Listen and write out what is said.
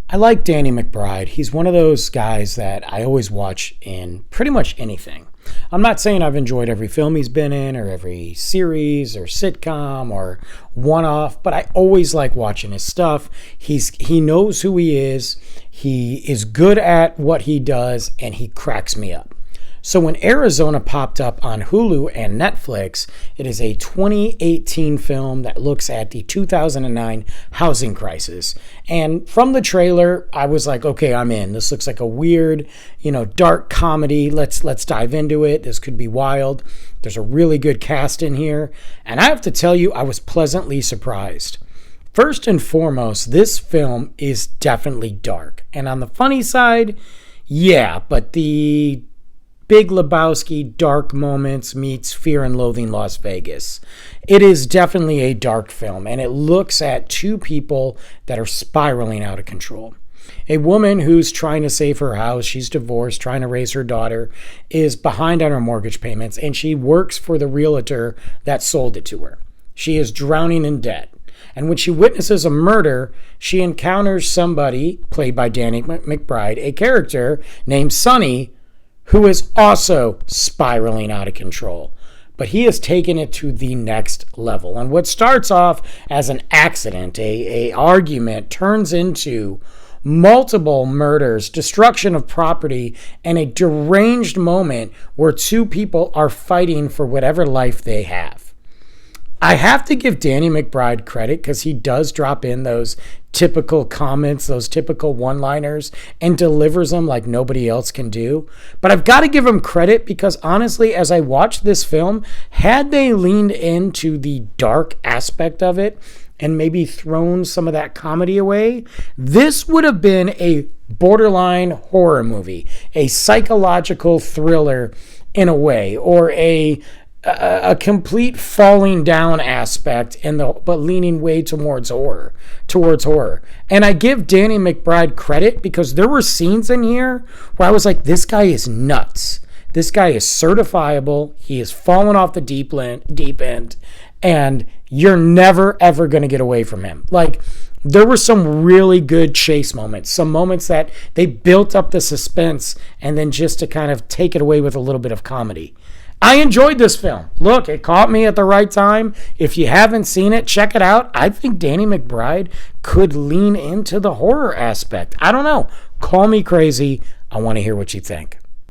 I like Danny McBride. He's one of those guys that I always watch in pretty much anything. I'm not saying I've enjoyed every film he's been in or every series or sitcom or one-off, but I always like watching his stuff. He knows who he is good at what he does, and he cracks me up. So when Arizona popped up on Hulu and Netflix, it is a 2018 film that looks at the 2009 housing crisis. And from the trailer, I was like, okay, I'm in. This looks like a weird, dark comedy. Let's dive into it. This could be wild. There's a really good cast in here. And I have to tell you, I was pleasantly surprised. First and foremost, this film is definitely dark. And on the funny side, yeah, but the Big Lebowski dark moments meets Fear and Loathing Las Vegas. It is definitely a dark film, and it looks at two people that are spiraling out of control. A woman who's trying to save her house, she's divorced, trying to raise her daughter, is behind on her mortgage payments, and she works for the realtor that sold it to her. She is drowning in debt. And when she witnesses a murder, she encounters somebody, played by Danny McBride, a character named Sonny, who is also spiraling out of control. But he has taken it to the next level. And what starts off as an accident, a argument, turns into multiple murders, destruction of property, and a deranged moment where two people are fighting for whatever life they have. I have to give Danny McBride credit because he does drop in those typical comments, those typical one-liners, and delivers them like nobody else can do. But I've got to give him credit because honestly, as I watched this film, had they leaned into the dark aspect of it and maybe thrown some of that comedy away, this would have been a borderline horror movie, a psychological thriller in a way, or a complete falling down aspect but leaning way towards horror. And I give Danny McBride credit because there were scenes in here where I was like, this guy is nuts. This guy is certifiable. He is falling off the deep end, and you're never ever going to get away from him. Like, there were some really good chase moments, some moments that they built up the suspense and then just to kind of take it away with a little bit of comedy. I enjoyed this film. Look, it caught me at the right time. If you haven't seen it, check it out. I think Danny McBride could lean into the horror aspect. I don't know. Call me crazy. I want to hear what you think.